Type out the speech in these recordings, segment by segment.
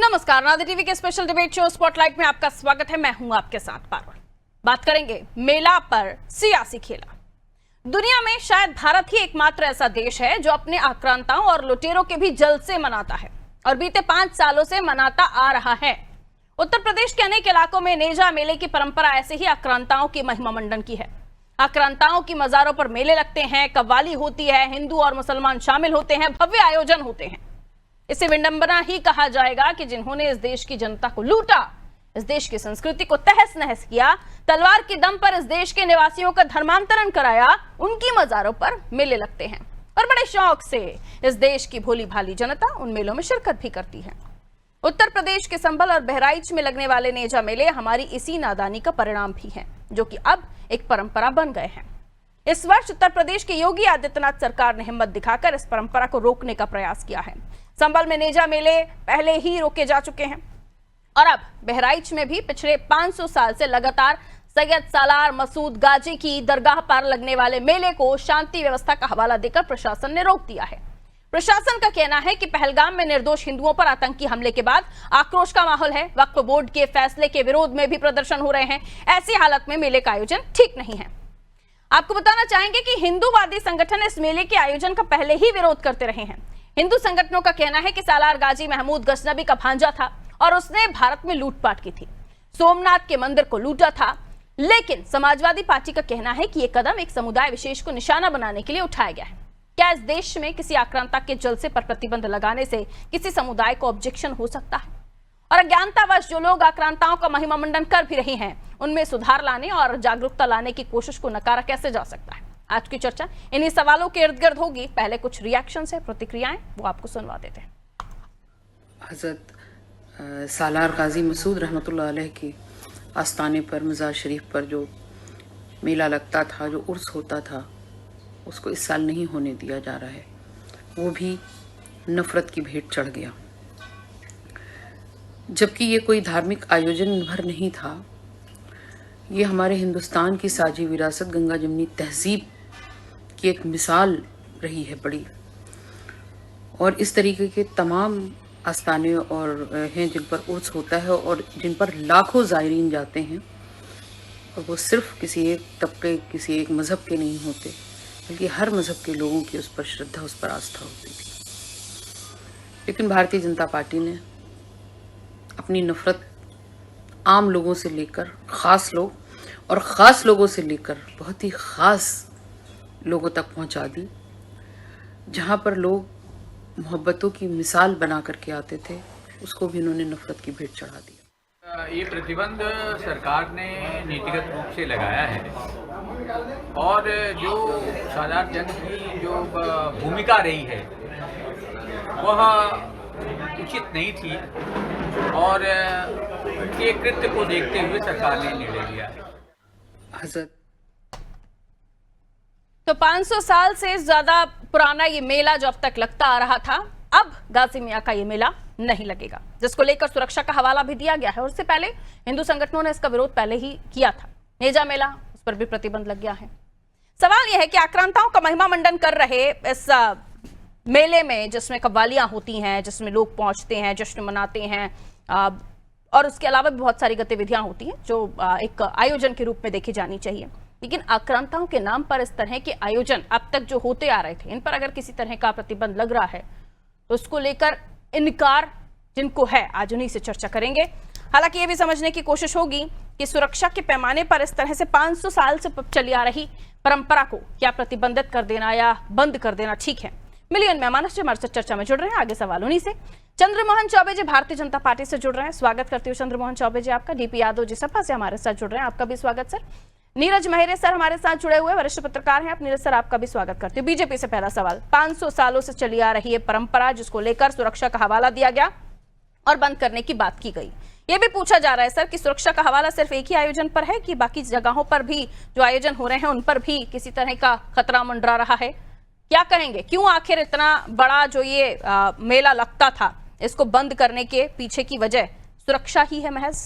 नमस्कार, नादी टीवी के स्पेशल डिबेट शो स्पॉटलाइट में आपका स्वागत है। मैं हूं आपके साथ पारुल। बात करेंगे मेला पर सियासी खेला। दुनिया में शायद भारत ही एकमात्र ऐसा देश है जो अपने आक्रांताओं और लुटेरों के भी जलसे मनाता है और बीते 5 सालों से मनाता आ रहा है। उत्तर प्रदेश के अनेक इलाकों में नेजा मेले की परंपरा ऐसे ही आक्रांताओं की महिमा मंडन की है। आक्रांताओं की मजारों पर मेले लगते हैं, कव्वाली होती है, हिंदू और मुसलमान शामिल होते हैं, भव्य आयोजन होते हैं। इसे विडंबना ही कहा जाएगा कि जिन्होंने इस देश की जनता को लूटा, इस देश की संस्कृति को तहस नहस किया, तलवार की दम पर इस देश के निवासियों का धर्मांतरण कराया, उनकी मजारों पर मेले लगते हैं और बड़े शौक से इस देश की भोली भाली जनता उन मेलों में शिरकत भी करती है। उत्तर प्रदेश के संभल और बहराइच में लगने वाले नेजा मेले हमारी इसी नादानी का परिणाम भी हैं, जो कि अब एक परंपरा बन गए हैं। इस वर्ष उत्तर प्रदेश के योगी आदित्यनाथ सरकार ने हिम्मत दिखाकर इस परंपरा को रोकने का प्रयास किया है। संभल में नेजा मेले पहले ही रोके जा चुके हैं और अब बहराइच में भी पिछले 500 साल से लगातार सैयद सालार मसूद गाजी की दरगाह पर लगने वाले मेले को शांति व्यवस्था का हवाला देकर प्रशासन ने रोक दिया है। प्रशासन का कहना है कि पहलगाम में निर्दोष हिंदुओं पर आतंकी हमले के बाद आक्रोश का माहौल है। वक्फ बोर्ड के फैसले के विरोध में भी प्रदर्शन हो रहे हैं। ऐसी हालत में मेले का आयोजन ठीक नहीं है। आपको बताना चाहेंगे कि हिंदूवादी संगठन इस मेले के आयोजन का पहले ही विरोध करते रहे हैं। हिंदू संगठनों का कहना है कि सालार गाजी महमूद गजनबी का भांजा था और उसने भारत में लूटपाट की थी, सोमनाथ के मंदिर को लूटा था। लेकिन समाजवादी पार्टी का कहना है कि यह कदम एक समुदाय विशेष को निशाना बनाने के लिए उठाया गया है। क्या इस देश में किसी आक्रांता के जलसे पर प्रतिबंध लगाने से किसी समुदाय को ऑब्जेक्शन हो सकता है? और अज्ञानतावश जो लोग आक्रांताओं का महिमा मंडन कर भी रहे हैं, उनमें सुधार लाने और जागरूकता लाने की कोशिश को नकारा कैसे जा सकता है? आज की चर्चा इन्हीं सवालों के इर्द गिर्द होगी। पहले कुछ रिएक्शन है, प्रतिक्रियाएं वो आपको सुनवा देते हैं। हजरत सालार गाजी मसूद रहमतुल्लाह अलैह की आस्थाने पर, मज़ार शरीफ पर जो मेला लगता था, जो उर्स होता था, उसको इस साल नहीं होने दिया जा रहा है। वो भी नफरत की भेंट चढ़ गया, जबकि ये कोई धार्मिक आयोजन भर नहीं था। ये हमारे हिंदुस्तान की साझी विरासत, गंगा जमनी तहजीब की एक मिसाल रही है बड़ी। और इस तरीके के तमाम आस्थाने और हैं जिन पर उर्स होता है और जिन पर लाखों ज़ायरीन जाते हैं, और वो सिर्फ किसी एक तबके, किसी एक मज़हब के नहीं होते, बल्कि हर मज़हब के लोगों की उस पर श्रद्धा, उस पर आस्था होती थी। लेकिन भारतीय जनता पार्टी ने अपनी नफरत आम लोगों से लेकर ख़ास लोग और ख़ास लोगों से लेकर बहुत ही ख़ास लोगों तक पहुंचा दी। जहां पर लोग मोहब्बतों की मिसाल बना करके आते थे, उसको भी इन्होंने नफरत की भेंट चढ़ा दिया। ये प्रतिबंध सरकार ने नीतिगत रूप से लगाया है और जो सालार जंग की जो भूमिका रही है वह उचित नहीं थी और उनके कृत्य को देखते हुए सरकार ने निर्णय लिया है। हजरत तो 500 साल से ज्यादा पुराना ये मेला जो अब तक लगता आ रहा था, अब गाजी मियां का ये मेला नहीं लगेगा, जिसको लेकर सुरक्षा का हवाला भी दिया गया है। और इससे पहले हिंदू संगठनों ने इसका विरोध पहले ही किया था। नेजा मेला, उस पर भी प्रतिबंध लग गया है। सवाल यह है कि आक्रांताओं का महिमा मंडन कर रहे इस मेले में, जिसमें कव्वालियां होती हैं, जिसमें लोग पहुंचते हैं, जश्न मनाते हैं, और उसके अलावा भी बहुत सारी गतिविधियां होती हैं जो एक आयोजन के रूप में देखी जानी चाहिए। लेकिन आक्रांताओं के नाम पर इस तरह के आयोजन अब तक जो होते आ रहे थे, इन पर अगर किसी तरह का प्रतिबंध लग रहा है तो उसको लेकर इनकार जिनको है, आज उन्हीं से चर्चा करेंगे। हालांकि ये भी समझने की कोशिश होगी कि सुरक्षा के पैमाने पर इस तरह से 500 साल से चली आ रही परंपरा को क्या प्रतिबंधित कर देना या बंद कर देना ठीक है। मिलियन मेहमान हमारे साथ चर्चा में जुड़ रहे हैं। आगे सवाल उन्हीं से। चंद्रमोहन चौबे जी भारतीय जनता पार्टी से जुड़ रहे हैं, स्वागत करती हूँ चंद्रमोहन चौबे जी आपका। डीपी यादव जी सपा से हमारे साथ जुड़ रहे हैं, आपका भी स्वागत सर। नीरज महिरे सर हमारे साथ जुड़े हुए वरिष्ठ पत्रकार हैं, आप नीरज सर आपका भी स्वागत करती हूँ। बीजेपी से पहला सवाल, 500 सालों से चली आ रही है परंपरा जिसको लेकर सुरक्षा का हवाला दिया गया और बंद करने की बात की गई। ये भी पूछा जा रहा है सर कि सुरक्षा का हवाला सिर्फ एक ही आयोजन पर है कि बाकी जगहों पर भी जो आयोजन हो रहे हैं उन पर भी किसी तरह का खतरा मंडरा रहा है? क्या कहेंगे, क्यों आखिर इतना बड़ा जो ये मेला लगता था, इसको बंद करने के पीछे की वजह सुरक्षा ही है महज?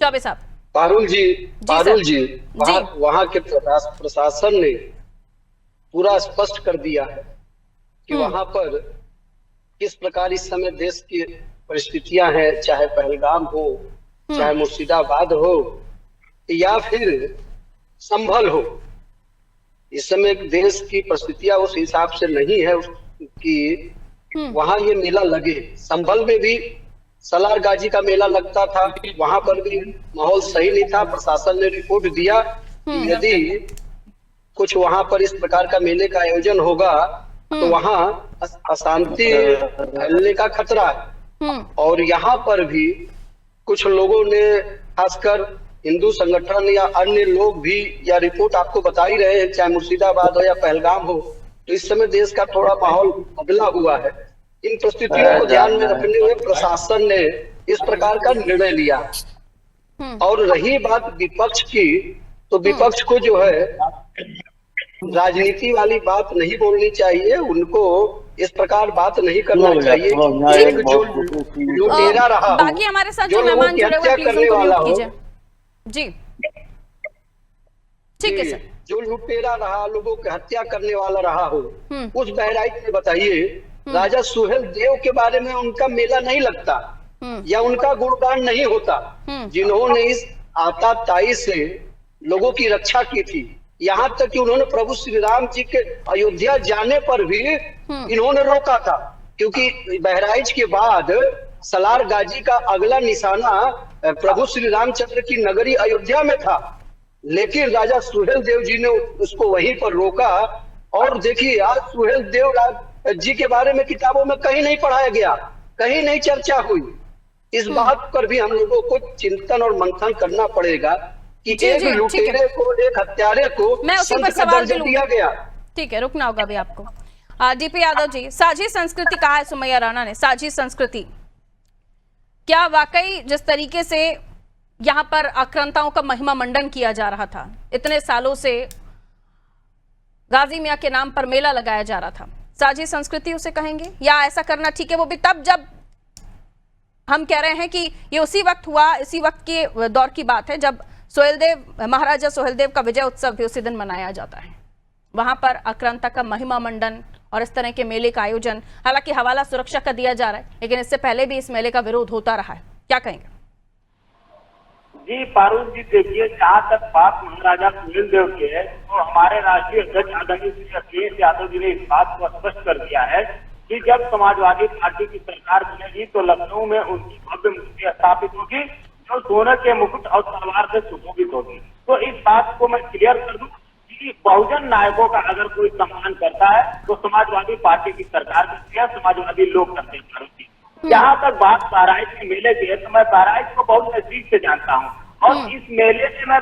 चौबे साहब। पारुल जी वहां के प्रशासन ने पूरा स्पष्ट कर दिया है कि वहां पर किस प्रकार इस समय देश की परिस्थितियां हैं, चाहे पहलगाम हो, चाहे मुर्शिदाबाद हो, या फिर संभल हो। इस समय देश की परिस्थितियां उस हिसाब से नहीं है कि वहां ये मेला लगे। संभल में भी सलार गाजी का मेला लगता था, वहां पर भी माहौल सही नहीं था। प्रशासन ने रिपोर्ट दिया कि यदि कुछ वहां पर इस प्रकार का मेले का आयोजन होगा तो वहां अशांति फैलने का खतरा है। और यहाँ पर भी कुछ लोगों ने, खासकर हिंदू संगठन या अन्य लोग भी, या रिपोर्ट आपको बता ही रहे हैं, चाहे मुर्शिदाबाद हो या पहलगाम हो, तो इस समय देश का थोड़ा माहौल बदला हुआ है। इन परिस्थितियों को ध्यान में रखते हुए प्रशासन ने इस प्रकार का निर्णय लिया। और रही बात विपक्ष की, तो विपक्ष को जो है राजनीति वाली बात नहीं बोलनी चाहिए, उनको इस प्रकार बात नहीं करना चाहिए। एक जो लुटेरा रहा हो, बाकी हमारे साथ जो जो लोगों मेहमान की जुड़े हुए हत्या प्लीज करने उनको वाला म्यूट हो, कीजिए। जी ठीक है सर। जो लुटेरा रहा, लोगों की हत्या करने वाला रहा हो, उस बहराइच में बताइए राजा सुहेल देव के बारे में उनका मेला नहीं लगता या उनका गुणगान नहीं होता, जिन्होंने इस आताताई से लोगों की रक्षा की थी। यहाँ तक कि उन्होंने प्रभु श्री राम जी के अयोध्या जाने पर भी इन्होंने रोका था, क्योंकि बहराइच के बाद सलार गाजी का अगला निशाना प्रभु श्री रामचंद्र की नगरी अयोध्या में था। लेकिन राजा सुहेल देव जी ने उसको वहीं पर रोका। और देखिए, आज सुहेल देव जी के बारे में किताबों में कहीं नहीं पढ़ाया गया, कहीं नहीं चर्चा हुई। इस बात पर भी हम लोगों को चिंतन और मंथन करना पड़ेगा कि एक लुटेरे को, एक हत्यारे को मैं उसी पर संत का सवाल दर्जा दिया गया। ठीक है, रुकना होगा अभी आपको। डीपी यादव जी, साझी संस्कृति कहा है सुमैया राणा ने, साझी संस्कृति क्या वाकई जिस तरीके से यहाँ पर आक्रांताओं का महिमा मंडन किया जा रहा था, इतने सालों से गाजी मियां के नाम पर मेला लगाया जा रहा था, साझी संस्कृति उसे कहेंगे? या ऐसा करना ठीक है वो भी तब जब हम कह रहे हैं कि ये उसी वक्त हुआ, इसी वक्त के दौर की बात है जब सोहेलदेव, महाराजा सोहेलदेव का विजय उत्सव भी उसी दिन मनाया जाता है। वहां पर आक्रांता का महिमा मंडन और इस तरह के मेले का आयोजन, हालांकि हवाला सुरक्षा का दिया जा रहा है, लेकिन इससे पहले भी इस मेले का विरोध होता रहा है, क्या कहेंगे? जी पारुल जी, देखिए, जहाँ तक बात महाराजा सुहेलदेव की है, तो हमारे राष्ट्रीय अध्यक्ष आदरणीय श्री अखिलेश यादव जी ने इस बात को स्पष्ट कर दिया है कि जब समाजवादी पार्टी की सरकार बनेगी तो लखनऊ में उनकी भव्य मूर्ति स्थापित होगी, जो सोने के मुकुट और तलवार से सुशोभित होगी। तो इस बात को मैं क्लियर कर दूं कि बहुजन नायकों का अगर कोई सम्मान करता है तो समाजवादी पार्टी की सरकार करती है, समाजवादी लोग करते हैं। जहाँ तक बात बहराइच के मेले की है, तो मैं बहराइच को बहुत नजदीक से जानता हूँ और इस मेले में मैं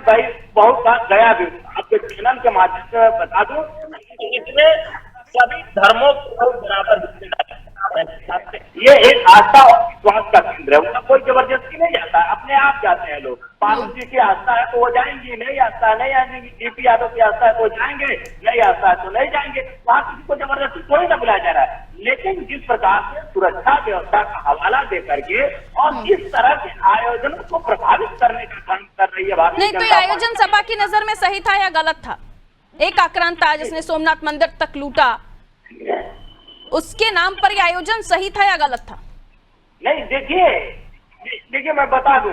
बहुत बार गया भी हूँ। आपके चैनल के माध्यम से मैं बता दूं, इसमें सभी धर्मों को बराबर ये एक आस्था और विश्वास का केंद्र है। उनका कोई जबरदस्ती नहीं जाता है, अपने आप जाते हैं लोग। पारुल जी की आस्था है तो वो जाएंगे, नहीं आस्था है नहीं आएंगे। डीपी यादव की आस्था है तो जाएंगे, नहीं आस्था है तो नहीं जाएंगे। वहाँ किसी को जबरदस्ती थोड़ी ना बुलाया जा रहा है। लेकिन जिस प्रकार से सुरक्षा व्यवस्था का हवाला दे करके और जिस तरह के आयोजनों को प्रभावित करने का काम कर रही है भारतीय नहीं, तो आयोजन सपा की नजर में सही था या गलत था? एक आक्रांता जिसने सोमनाथ मंदिर तक लूटा, उसके नाम पर यह आयोजन सही था या गलत था? नहीं, देखिए मैं बता दूं,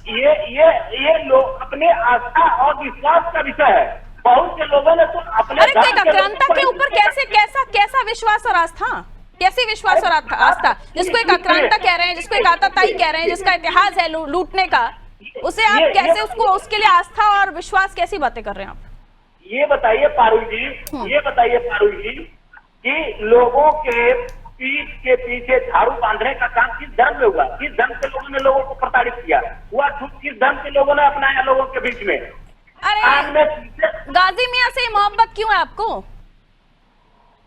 ये लोग अपने आस्था और विश्वास का विषय है। बहुत से लोगों ने तो अपने आक्रांता के ऊपर कैसा विश्वास और आस्था, कैसी विश्वास और आस्था? जिसको एक आक्रांता कह रहे हैं, जिसको एक आताताई कह रहे हैं, जिसका इतिहास है लूटने का, उसे आप कैसे उसके लिए आस्था और विश्वास कैसी बातें कर रहे हैं आप? ये बताइए पारुल जी कि लोगों के पीठ के पीछे झाड़ू बांधने का काम किस धर्म में हुआ? किस धर्म के लोगों ने लोगों को प्रताड़ित किया हुआ? किस धर्म के लोगों ने अपनाया लोगों के बीच में? अरे गाजी मियां से मोहब्बत क्यों है आपको?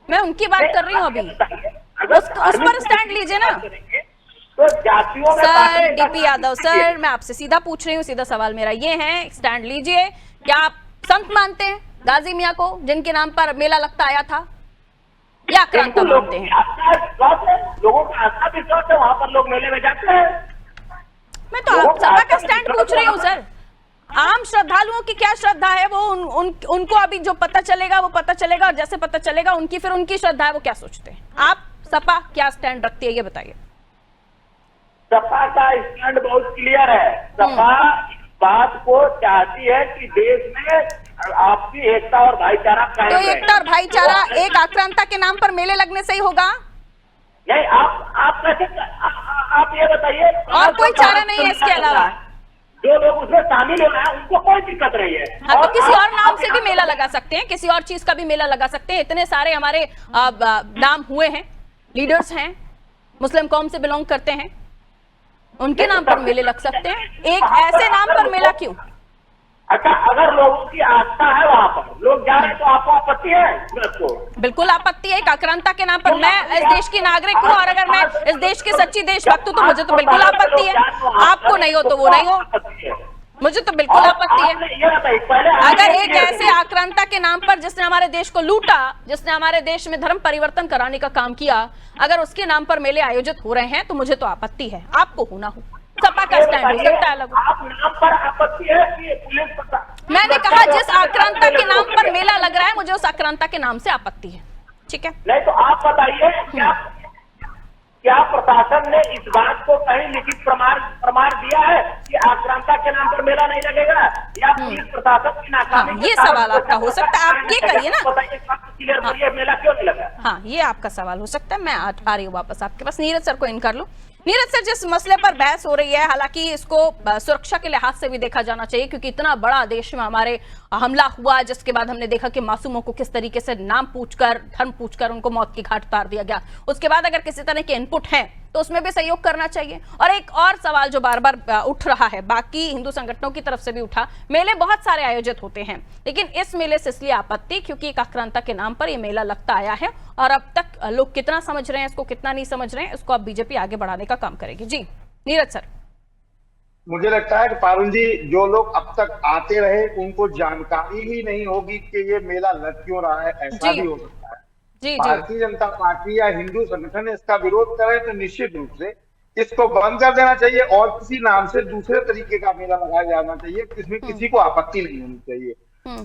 मैं उनकी बात कर रही हूँ अभी, उस पर स्टैंड लीजिए ना। तो जातियों में सर डीपी यादव सर, मैं आपसे सीधा पूछ रही हूँ, सीधा सवाल मेरा ये है, स्टैंड लीजिए। क्या आप संत मानते हैं गाजी मियां को, जिनके नाम पर मेला लगता आया था, या आक्रांता मानते हैं? लोगों का आस्था विश्वास है, वहां पर लोग मेले में जाते हैं। मैं तो आप सभा का स्टैंड पूछ रही हूँ सर। आम श्रद्धालुओं की क्या श्रद्धा है, वो उनको अभी जो पता चलेगा वो पता चलेगा, और जैसे पता चलेगा उनकी श्रद्धा है वो क्या सोचते हैं। आप सपा क्या स्टैंड रखती है, ये बताइए। सपा का स्टैंड बहुत क्लियर है। सपा इस बात को चाहती है कि देश में आपसी एकता और भाईचारा कायम तो रहे। एकता और भाईचारा एक आक्रांता के नाम पर मेले लगने से ही होगा? नहीं, आप कैसे, आप ये बताइए। और कोई चारा नहीं है इसके अलावा? जो लोग उसमें शामिल हो रहे हैं उनको कोई दिक्कत नहीं है। हाँ, तो किसी और नाम से भी मेला लगा सकते हैं, किसी और चीज का भी मेला लगा सकते हैं। इतने सारे हमारे नाम हुए हैं, लीडर्स हैं, मुस्लिम कौम से बिलोंग करते हैं, उनके नाम पर मेले लग सकते हैं। एक ऐसे नाम पर मेला क्यों? अच्छा, अगर लोगों की आस्था है वहां पर, लोग जा रहे हैं, तो आपको आपत्ति है इसको? बिल्कुल आपत्ति है। एक आक्रांता के नाम पर, मैं इस देश की नागरिक हूँ और अगर मैं इस देश की सच्ची देशभक्त हूँ तो मुझे तो बिल्कुल आपत्ति है। आपको नहीं हो तो वो नहीं हो, मुझे तो बिल्कुल आपत्ति है। अगर एक ऐसे आक्रांता के नाम पर जिसने हमारे देश को लूटा, जिसने हमारे देश में धर्म परिवर्तन कराने का काम किया, अगर उसके नाम पर मेले आयोजित हो रहे हैं तो मुझे तो आपत्ति है। आपको होना हो, सपा का स्टैंड हो सकता है अलग। आप नाम पर आपत्ति है कि पुलिस? मैंने कहा जिस आक्रांता के नाम पर मेला लग रहा है, मुझे उस आक्रांता के नाम से आपत्ति है। ठीक है, नहीं तो आप बताइए, क्या प्रशासन ने इस बात को कहीं लिखित प्रमाण दिया है कि आक्रांता के नाम पर मेला नहीं लगेगा, या पुलिस प्रशासन की नाकामी? हाँ, ये सवाल आपका हो सकता है, आप ये कहिए ना। बताइए क्लियर करिए, मेला क्यों नहीं लगा? हाँ, ये आपका सवाल हो सकता है। मैं आ रही हूँ वापस आपके पास। नीरज सर को इन कर लो। नीरज सर, जिस मसले पर बहस हो रही है, हालांकि इसको सुरक्षा के लिहाज से भी देखा जाना चाहिए, क्योंकि इतना बड़ा देश में हमारे हमला हुआ, जिसके बाद हमने देखा कि मासूमों को किस तरीके से नाम पूछकर, धर्म पूछकर उनको मौत की घाट उतार दिया गया। उसके बाद अगर किसी तरह के इनपुट हैं तो उसमें भी सहयोग करना चाहिए। और एक और सवाल जो बार बार उठ रहा है, बाकी हिंदू संगठनों की तरफ से भी उठा, मेले बहुत सारे आयोजित होते हैं, लेकिन इस मेले से इसलिए आपत्ति क्योंकि एक आक्रांता के नाम पर यह मेला लगता आया है, और अब तक लोग कितना समझ रहे हैं इसको, कितना नहीं समझ रहे हैं इसको, अब बीजेपी आगे बढ़ाने का काम करेगी। जी नीरज सर। मुझे लगता है कि पारुल जी, जो लोग अब तक आते रहे उनको जानकारी ही नहीं होगी कि ये मेला लग क्यों रहा है, ऐसा भी हो सकता है। भारतीय जनता पार्टी या हिंदू संगठन इसका विरोध करे तो निश्चित रूप से इसको बंद कर देना चाहिए और किसी नाम से दूसरे तरीके का मेला लगाया जाना चाहिए, इसमें किसी को आपत्ति नहीं होनी चाहिए।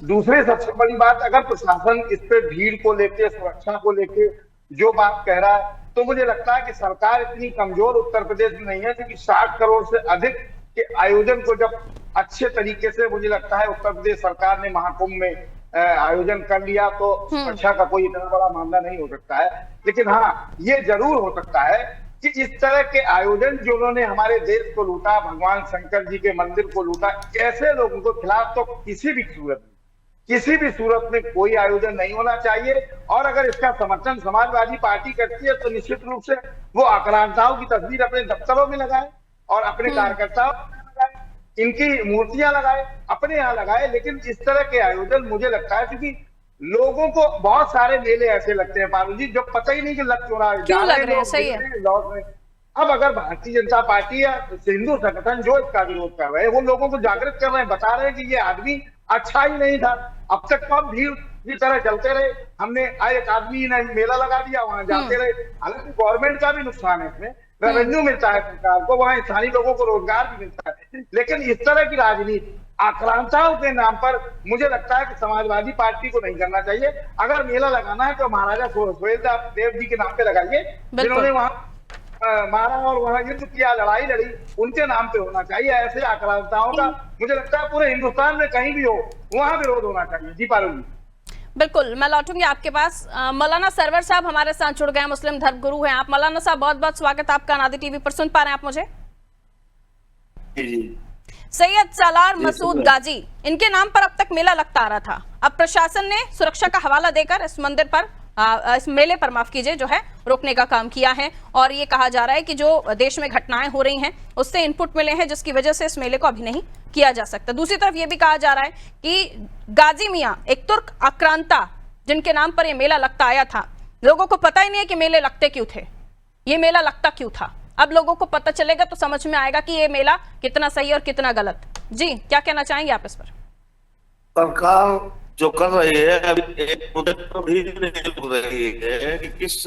दूसरी सबसे बड़ी बात, अगर प्रशासन इस पे भीड़ को लेके, सुरक्षा को लेके जो बात कह रहा है, तो मुझे लगता है कि सरकार इतनी कमजोर उत्तर प्रदेश में नहीं है, क्योंकि 60 करोड़ से अधिक के आयोजन को जब अच्छे तरीके से, मुझे लगता है उत्तर प्रदेश सरकार ने महाकुंभ में आयोजन कर लिया, तो सुरक्षा का कोई इतना बड़ा मामला नहीं हो सकता है। लेकिन हाँ, ये जरूर हो सकता है कि इस तरह के आयोजन जिन्होंने हमारे देश को लूटा, भगवान शंकर जी के मंदिर को लूटा, ऐसे लोगों के खिलाफ तो किसी भी सूरत में कोई आयोजन नहीं होना चाहिए। और अगर इसका समर्थन समाजवादी पार्टी करती है तो निश्चित रूप से वो आक्रांताओं की तस्वीर अपने दफ्तरों में लगाए और अपने कार्यकर्ताओं में लगाए, इनकी मूर्तियां लगाए, अपने यहाँ लगाए। लेकिन इस तरह के आयोजन, मुझे लगता है, क्योंकि लोगों को बहुत सारे मेले ऐसे लगते हैं पारुल जी, जो पता ही नहीं कि लग क्यों रहा है, क्यों लग रहे हैं, सही है। लौट रहे। अब अगर भारतीय जनता पार्टी या हिंदू संगठन जो इसका विरोध कर रहे हैं, वो लोगों को जागृत कर रहे हैं, बता रहे हैं कि ये आदमी अच्छा ही नहीं था, अब तक कब भीड़ की तरह चलते रहे, हमने एक आदमी ने मेला लगा दिया, वहां जाते रहे। हालांकि गवर्नमेंट का भी नुकसान है, इसमें रेवेन्यू मिलता है सरकार को, वहां स्थानीय लोगों को रोजगार भी मिलता है। लेकिन इस तरह की राजनीति आक्रांताओं के नाम पर मुझे लगता है कि समाजवादी पार्टी को नहीं करना चाहिए। अगर मेला लगाना है तो महाराजा सुहेलदेव जी के नाम पे लगाइए, जिन्होंने वहां मारा और वहां युद्ध किया, लड़ाई लड़ी, उनके नाम पे होना चाहिए। ऐसे आक्रांताओं का मुझे लगता है पूरे हिंदुस्तान में कहीं भी हो, वहां विरोध होना चाहिए। जी पारुल जी। बिल्कुल, मैं लौटूंगी आपके पास। मौलाना सरवर साहब हमारे साथ जुड़ गए, मुस्लिम धर्म गुरु हैं आप। मौलाना साहब, बहुत बहुत स्वागत आपका नादी टीवी पर। सुन पा रहे हैं आप मुझे? सैयद सालार मसूद गाजी, इनके नाम पर अब तक मेला लगता आ रहा था। अब प्रशासन ने सुरक्षा का हवाला देकर इस मंदिर पर, इस मेले पर माफ कीजिए, जो है रोकने का काम किया है। और ये कहा जा रहा है कि जो देश में घटनाएं हो रही हैं उससे इनपुट मिले हैं, जिसकी वजह से इस मेले को अभी नहीं किया जा सकता। दूसरी तरफ ये भी कहा जा रहा है कि गाजी मियां एक तुर्क आक्रांता, जिनके नाम पर यह मेला लगता आया था, लोगों को पता ही नहीं है कि मेले लगते क्यों थे, ये मेला लगता क्यों था। अब लोगों को पता चलेगा तो समझ में आएगा कि ये मेला कितना सही और कितना गलत। जी, क्या कहना चाहेंगे आप इस पर? सरकार जो कर रही है, अभी एक मुद्दे पर भी नहीं रुक रही है कि किस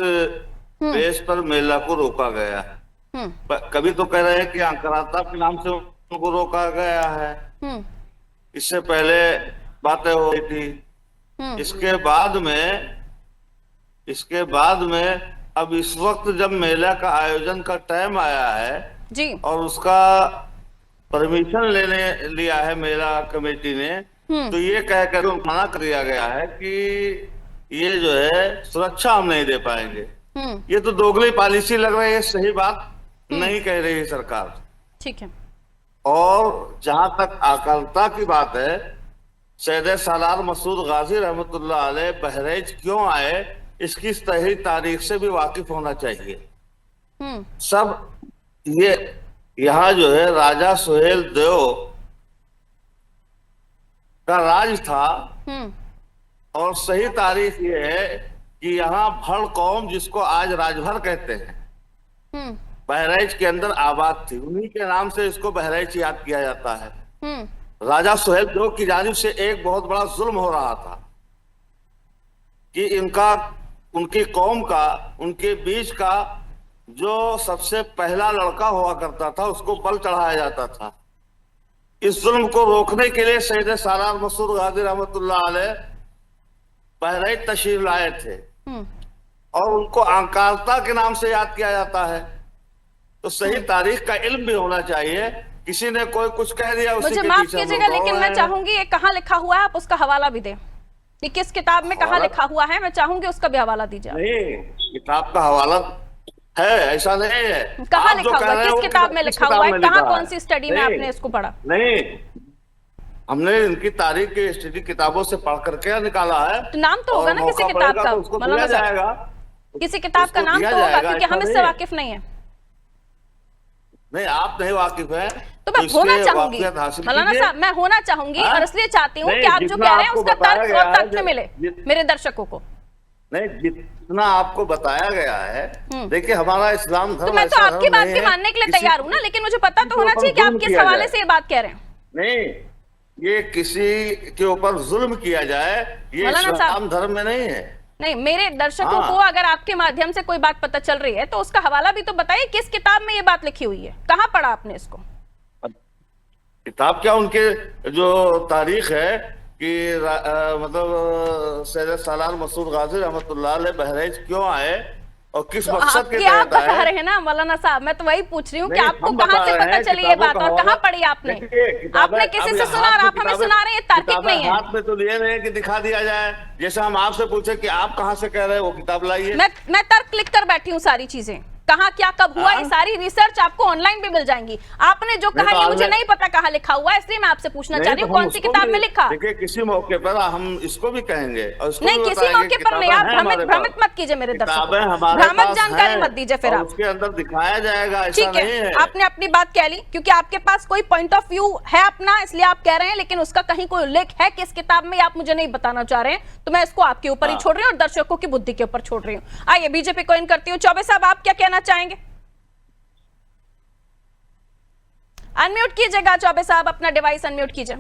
बेस पर मेला को रोका गया। कभी तो कह रहे हैं कि आक्रांता के नाम से उनको रोका गया है, इससे पहले बातें हो रही थी। इसके बाद में अब इस वक्त जब मेला का आयोजन का टाइम आया है जी, और उसका परमिशन लिया है मेला कमेटी ने, तो ये कहकर मना कर दिया गया है कि ये जो है सुरक्षा हम नहीं दे पाएंगे। ये तो दोगली पॉलिसी लग रही है, सही बात नहीं कह रही है सरकार। ठीक है। और जहां तक आकलता की बात है, सैयद सालार मसूद गाजी रहमतुल्लाह अलैह बहरीच क्यों आए, इसकी सही तारीख से भी वाकिफ होना चाहिए। सब ये यहाँ जो है राजा सुहेल देव का राज था, और सही तारीख ये है कि यहाँ भड़ कौम, जिसको आज राजभर कहते हैं, बहराइच के अंदर आबाद थी। उन्हीं के नाम से इसको बहराइच याद किया जाता है। राजा सुहेल देव की जानिब से एक बहुत बड़ा जुल्म हो रहा था कि उनकी कौम का, उनके बीच का जो सबसे पहला लड़का हुआ करता था, उसको बल चढ़ाया जाता था। इस जुल्म को रोकने के लिए सैयद सालार मसूद गाजी रहमतुल्लाह अलैह बहराइच तशरीफ लाए थे, और उनको आंकालता के नाम से याद किया जाता है। तो सही तारीख का इल्म भी होना चाहिए। किसी ने कोई कुछ कह दिया, मुझे माफ कीजिएगा, लेकिन मैं चाहूंगी ये कहाँ लिखा हुआ है, आप उसका हवाला भी दें। ये किस किताब में कहाँ लिखा हुआ है, मैं चाहूंगी उसका भी हवाला दीजिए। नहीं, किताब का हवाला है, ऐसा नहीं है। कहाँ लिखा हुआ है, किस किताब में लिखा हुआ है, कहाँ, कौन सी स्टडी में आपने इसको पढ़ा? नहीं, हमने इनकी तारीख की स्टडी किताबों से पढ़ करके निकाला है। तो नाम तो होगा ना किसी किताब का, मौलाना साहब, किसी किताब का नाम तो होगा, क्योंकि हम इससे वाकिफ नहीं है। नहीं, आप नहीं वाकिफ है तो मैं होना चाहूंगी मौलाना साहब, मैं होना चाहूंगी, और इसलिए चाहती हूँ कि आप जो कह रहे हैं उसका तर्क और तथ्य मिले मेरे दर्शकों को। नहीं, जितना आपको बताया गया है, देखिए हमारा इस्लाम धर्म, तो मैं तो आपकी बात भी मानने के लिए तैयार हूँ ना, लेकिन मुझे पता तो होना चाहिए कि आप किस हवाले से ये बात कह रहे हैं। नहीं, ये किसी के ऊपर जुल्म किया जाए, ये इस्लाम धर्म में नहीं है। नहीं, मेरे दर्शकों को अगर आपके माध्यम से कोई बात पता चल रही है तो उसका हवाला भी तो बताइए, किस किताब में ये बात लिखी हुई है, कहाँ पढ़ा आपने इसको? किताब क्या, उनके जो तारीख है कि मतलब सैयद सालार मसूद गाजी रहमतुल्लाह अलैह बहराइच क्यों आए और किस मकसद के आप बता रहे हैं ना मौलाना साहब, मैं तो वही पूछ रही हूँ कि आपको कहाँ से पता चली ये बात और कहाँ पढ़ी आपने? आपने किसी से सुना और आप हमें सुना रहे हैं, तार्किक नहीं है। हाथ में तो लिए नहीं कि दिखा दिया जाए, जैसे हम आपसे पूछे कि आप कहाँ से कह रहे हैं, वो किताब लाइए। मैं तर्क लिख कर बैठी हूँ, सारी चीजें कहाँ क्या कब हुआ, ये सारी रिसर्च आपको ऑनलाइन भी मिल जाएंगी। आपने जो कहा ये मुझे नहीं पता कहाँ लिखा हुआ है, इसलिए मैं आपसे पूछना चाह रही हूँ कौन सी किताब में लिखा। देखिए, किसी मौके पर हम इसको भी कहेंगे और नहीं, किसी मौके पर नहीं, आप भ्रमित मत कीजिए मेरे दर्शकों, भ्रामक जानकारी मत दीजिए फिर आप। उसके अंदर दिखाया जाएगा, ठीक है, आपने अपनी बात कह ली, क्योंकि आपके पास कोई पॉइंट ऑफ व्यू है अपना, इसलिए आप कह रहे हैं, लेकिन उसका कहीं कोई उल्लेख है किस किताब में आप मुझे नहीं बताना चाह रहे हैं, तो मैं इसको आपके ऊपर ही छोड़ रही हूँ और दर्शकों की बुद्धि के ऊपर छोड़ रही हूँ। आइए बीजेपी को इन करती हूँ। चौबे साहब, आप क्या कहना चाहेंगे? अनम्यूट कीजिएगा चौबे साहब, अपना डिवाइस अनम्यूट कीजिए।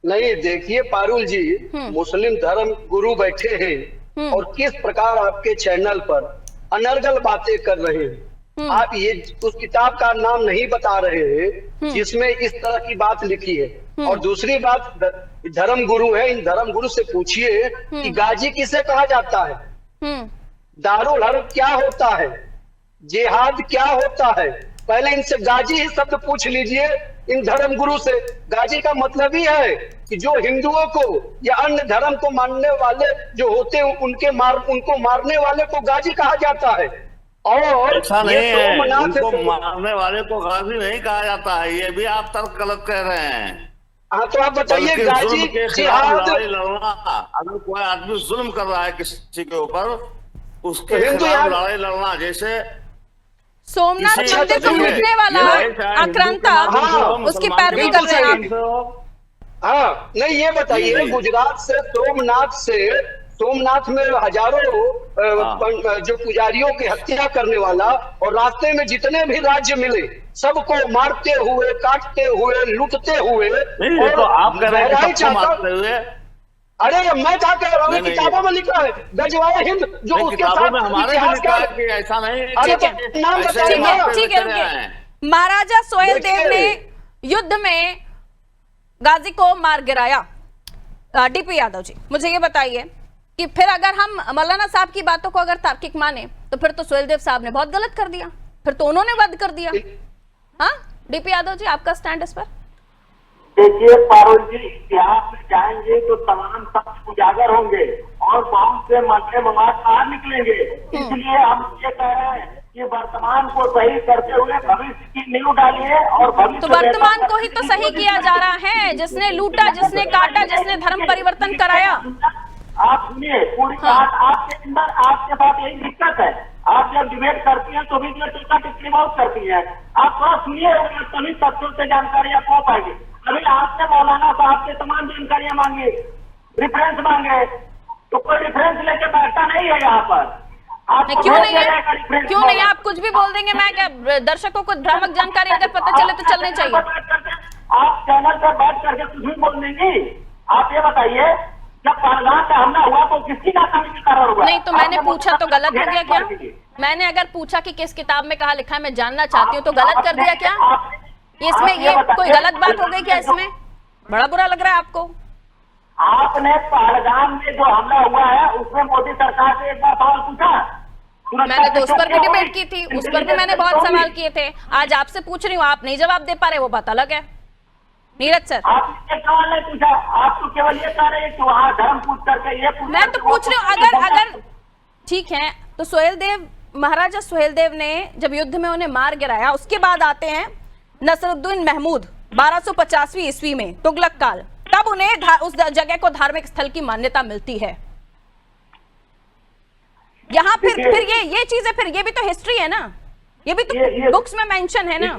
नहीं, देखिए पारुल जी, मुस्लिम धर्म गुरु बैठे हैं और किस प्रकार आपके चैनल पर अनर्गल बातें कर रहे हैं। आप ये उस किताब का नाम नहीं बता रहे हैं जिसमें इस तरह की बात लिखी है। और दूसरी बात, धर्म गुरु है, इन धर्म गुरु से पूछिए कि गाजी किसे कहा जाता है, दारुल हर्ब क्या होता है, जिहाद क्या होता है। पहले इनसे गाजी ही शब्द पूछ लीजिए इन धर्म गुरु से। गाजी का मतलब ही है कि जो हिंदुओं को या अन्य धर्म को मानने वाले जो होते हैं उनको मारने वाले को गाजी कहा जाता है। और ऐसा नहीं है, उनको मारने वाले को गाजी नहीं कहा जाता है, ये भी आप तर्क गलत कह रहे हैं। हाँ, तो आप बताइए, गाजी जिहाद, अगर कोई आदमी जुल्म कर रहा है किसी के ऊपर, उसके खिलाफ लड़ाई लड़ना, जैसे सोमनाथ मंदिर को लूटने वाला आक्रांता, उसकी पैरवी कर रहे हैं। हाँ, नहीं, ये बताइए, गुजरात से सोमनाथ में हजारों जो पुजारियों की हत्या करने वाला, और रास्ते में जितने भी राज्य मिले सबको मारते हुए, काटते हुए, लूटते हुए, और तो आप कह रहे हैं सबको मारते हुए। अरे मैं क्या कह रहा हूँ, किताबों में लिखा है, गजवाए हिंद जो उसके साथ हमारे ऐसा नहीं। नाम बताइए। ठीक है, रुकिए। महाराजा सोहेल देव ने युद्ध में गाजी को मार गिराया। डीपी यादव जी, मुझे ये बताइए कि फिर अगर हम मौलाना साहब की बातों को अगर तार्किक माने तो फिर तो सुहेलदेव साहब ने बहुत गलत कर दिया, फिर तो उन्होंने वध कर दिया। हाँ डीपी यादव जी, आपका स्टैंड इस पर? देखिए पारुल जी, इतिहास में जाएंगे तो तमाम सत्य उजागर होंगे और बहुत से मसले मवाद बाहर निकलेंगे। इसलिए हम ये कह रहे हैं कि वर्तमान को सही करते हुए भविष्य की नींव डालिए और भविष्य तो वर्तमान को ही तो सही किया जा रहा है। जिसने लूटा, जिसने काटा, जिसने धर्म परिवर्तन कराया। आप सुनिए पूरी बात। आपके अंदर आपके साथ यही दिक्कत है, आप जब डिबेट करती हैं तो भी जो टीका टिप्पणी बहुत करती हैं। आप थोड़ा सुनिए, तभी तथ्यों से जानकारी आप हो पाएगी। अभी आपने मौलाना साहब से तमाम जानकारियां मांगी, रिफरेंस मांगे, तो कोई रिफरेंस लेके बैठता नहीं है यहाँ पर। क्यों नहीं है? क्यों नहीं? आप कुछ भी बोल देंगे। मैं क्या, दर्शकों को भ्रामक जानकारी अगर पता चले तो चलनी चाहिए। आप चैनल पर बैठ करके कुछ भी बोल देंगी। आप ये बताइए, जब पहलगाम का हमला हुआ तो किसकी नाकामी के कारण हुआ? नहीं तो मैंने पूछा तो गलत हो गया क्या? मैंने अगर पूछा कि किस किताब में कहा लिखा है, मैं जानना चाहती हूँ, तो गलत कर दिया क्या? इसमें ये कोई गलत बात हो गई क्या? इसमें बड़ा बुरा लग रहा है आपको? आपने पहलगाम में जो हमला हुआ है उसमें मोदी सरकार से एक बार सवाल पूछा? मैंने तो उस पर भी डिबेट की थी, उस पर भी मैंने बहुत सवाल किए थे। आज आपसे पूछ रही हूँ, आप नहीं जवाब दे पा रहे, वो बात अलग है। नीरज सर, आपने सवाल नहीं पूछा, आप तो केवल ये कह रहे हैं कि वहाँ धर्म पूछ करके ये पूछ। मैं तो पूछ रही हूँ, अगर ठीक है तो सुहेलदेव, महाराजा सुहेलदेव ने जब युद्ध में उन्हें मार गिराया, उसके बाद आते हैं नसरुद्दीन महमूद 1250वीं ईस्वी में, तुगलक काल, तब उन्हें उस जगह को धार्मिक स्थल की मान्यता मिलती है। यहाँ फिर ये चीजें, फिर ये भी तो हिस्ट्री है ना, ये भी तो बुक्स में मेंशन है ना।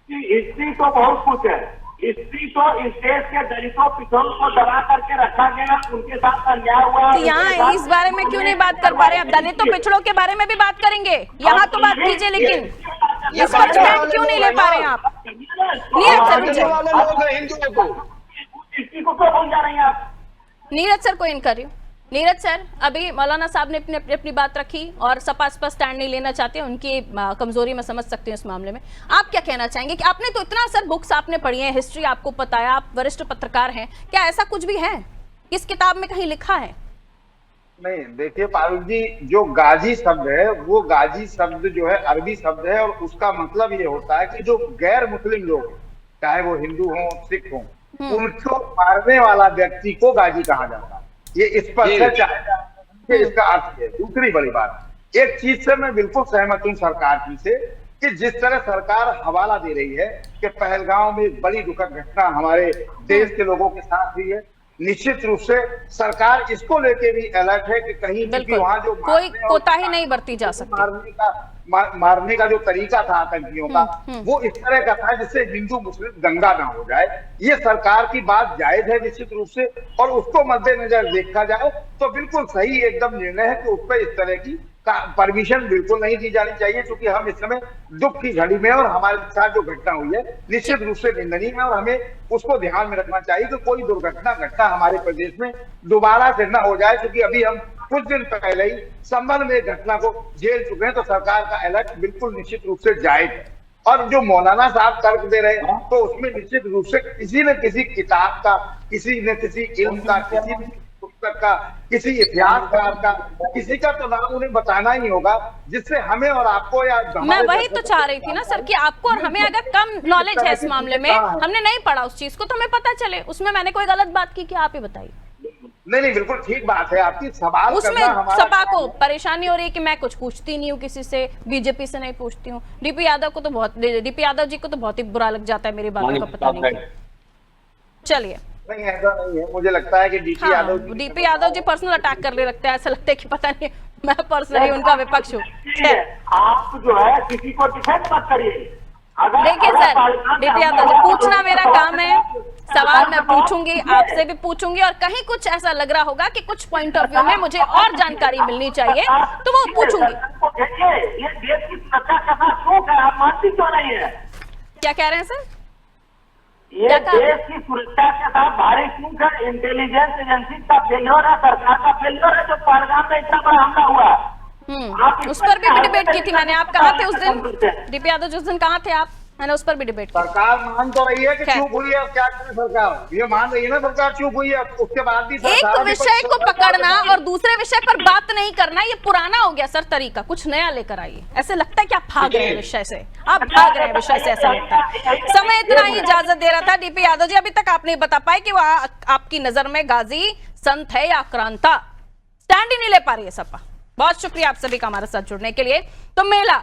हिस्ट्री तो बहुत कुछ है। हिस्ट्री तो इस देश के दलितों पिछड़ों को दबा करके रखा गया, उनके साथ अन्याय हुआ। तो यहाँ इस बारे में क्यों नहीं बात कर पा रहे? अब दलितों पिछड़ों के बारे में भी बात करेंगे, यहाँ तो बात कीजिए, लेकिन इस पर स्टैंड क्यों नहीं ले पा रहे हैं आप? नीरज सर को इन कर रही हूँ। नीरज सर, अभी मौलाना साहब ने अपनी बात रखी और सपा इस पर स्टैंड नहीं लेना चाहते, उनकी कमजोरी में समझ सकती हूँ इस मामले में। आप क्या कहना चाहेंगे कि आपने तो इतना सर बुक्स आपने पढ़ी है, हिस्ट्री आपको पता है, आप वरिष्ठ पत्रकार हैं, क्या ऐसा कुछ भी है किस किताब में कहीं लिखा है? नहीं, देखिए पारुल जी, जो गाजी शब्द है वो गाजी शब्द जो है अरबी शब्द है और उसका मतलब ये होता है कि जो गैर मुस्लिम लोग, चाहे वो हिंदू हो सिख हो, उनको मारने वाला व्यक्ति को गाजी कहा जाता है। ये स्पष्ट है, इसका अर्थ है। दूसरी बड़ी बात, एक चीज से मैं बिल्कुल सहमत हूँ सरकार की से, कि जिस तरह सरकार हवाला दे रही है कि पहलगाम में एक बड़ी दुखद घटना हमारे देश के लोगों के साथ हुई है, निश्चित रूप से सरकार इसको लेके भी अलर्ट है कि कहीं वहां जो कोई कोताही नहीं बरती जा सकती। मारने का जो तरीका था आतंकियों का, वो इस तरह का था जिससे हिंदू मुस्लिम दंगा ना हो जाए। ये सरकार की बात जायज है निश्चित रूप से, और उसको मद्देनजर देखा जाए तो बिल्कुल सही एकदम निर्णय है कि उस पर इस तरह की परमिशन बिल्कुल नहीं दी जानी चाहिए, क्योंकि हम इस समय दुख की घड़ी में और हमारे साथ जो घटना हुई है निश्चित रूप से निंदनीय है, और हमें उसको ध्यान में रखना चाहिए कि कोई दुर्घटना घटना हमारे प्रदेश में दोबारा से न हो जाए, क्योंकि अभी हम कुछ दिन पहले ही संबल में घटना को झेल चुके हैं। तो सरकार का अलर्ट बिल्कुल निश्चित रूप से जायज है। और जो मौलाना साहब तर्क दे रहे हैं तो उसमें निश्चित रूप से किसी न किसी किताब का, किसी न किसी इल्म का, किसी पुस्तक का, किसी इतिहासकार का, किसी का तो नाम उन्हें बताना ही होगा, जिससे हमें और आपको या मैं वही तो चाह रही थी ना सर कि आपको और हमें अगर कम नॉलेज है इस मामले में, हमने नहीं पढ़ा उस चीज को, तो हमें पता चले उसमें मैंने कोई गलत बात की क्या, आप ही बताइए। नहीं, बिल्कुल ठीक बात है आपकी। सवाल उसमें सपा को परेशानी हो रही है कि मैं कुछ पूछती नहीं हूँ किसी से, बीजेपी से नहीं पूछती हूँ। डीपी यादव को तो डीपी यादव जी को तो बहुत ही बुरा लग जाता है मेरी बातों का, पता नहीं। चलिए, नहीं ऐसा नहीं है, मुझे लगता है कि DP Yadav ji personal attack कर ले लगता है, ऐसा लगता है कि पता नहीं मैं पर्सनली उनका विपक्ष हूँ। आप जो है किसी को डिफेंड मत करिए। देखिए सर, डीपी यादव जी, पूछना मेरा काम है, सवाल मैं पूछूंगी, आपसे भी पूछूंगी, और कहीं कुछ ऐसा लग रहा होगा कि कुछ पॉइंट ऑफ व्यू में मुझे और जानकारी मिलनी चाहिए तो वो पूछूंगी। ये देश की सुरक्षा का शौक है, आप मानती क्यों नहीं है? क्या कह रहे हैं सर? ये देश की सुरक्षा के साथ भारी चूक है, इंटेलिजेंस एजेंसी का फेल्योर है, सरकार का फेल्योर है, जो पहलगाम में इतना बड़ा हमला हुआ। उस पर भी डिबेट की थी मैंने। आप कहाँ थे उस दिन? डीपी यादव जी, उस दिन कहाँ थे आप? मैंने उस पर भी डिबेट किया। सरकार मान तो रही है कि खैर। चुप हुई है, अब क्या करे सरकार, ये मान रही है ना सरकार चुप हुई है, उसके बाद भी एक सरकार विषय को पकड़ना और दूसरे विषय पर बात नहीं करना, ये पुराना हो गया सर तरीका। कुछ नया लेकर आइए। ऐसे लगता है कि आप भाग रहे हैं विषय से, आप भाग रहे हैं विषय से, ऐसा लगता है। समय इतना ही इजाजत दे रहा था डीपी यादव जी। अभी तक आप नहीं बता पाए कि वह आपकी नजर में गाजी संत है या आक्रांता। स्टैंड ही नहीं ले पा रही है सपा। बहुत शुक्रिया आप सभी का हमारे साथ जुड़ने के लिए। तो मेला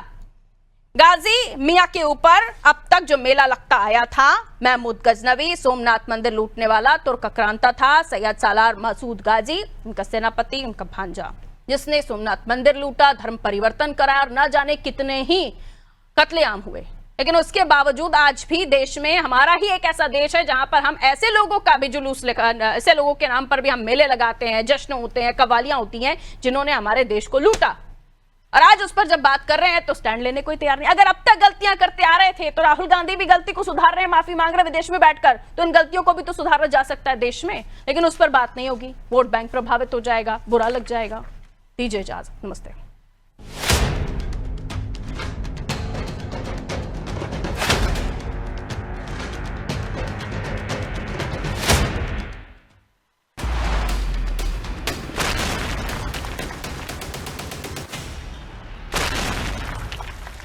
गाजी मियां के ऊपर अब तक जो मेला लगता आया था, महमूद गजनवी सोमनाथ मंदिर लूटने वाला तुर्क आक्रांता था, सैयद सालार मसूद गाजी उनका सेनापति, उनका भांजा, जिसने सोमनाथ मंदिर लूटा, धर्म परिवर्तन करा और न जाने कितने ही कत्लेआम हुए। लेकिन उसके बावजूद आज भी देश में, हमारा ही एक ऐसा देश है जहां पर हम ऐसे लोगों का भी जुलूस लेकर, ऐसे लोगों के नाम पर भी हम मेले लगाते हैं, जश्न होते हैं, कव्वालियां होती हैं, जिन्होंने हमारे देश को लूटा। और आज उस पर जब बात कर रहे हैं तो स्टैंड लेने को तैयार नहीं। अगर अब तक गलतियां करते आ रहे थे तो राहुल गांधी भी गलती को सुधार रहे हैं, माफी मांग रहे हैं विदेश में बैठकर, तो इन गलतियों को भी तो सुधारा जा सकता है देश में। लेकिन उस पर बात नहीं होगी, वोट बैंक प्रभावित हो जाएगा, बुरा लग जाएगा। दीजिए इजाजत, नमस्ते।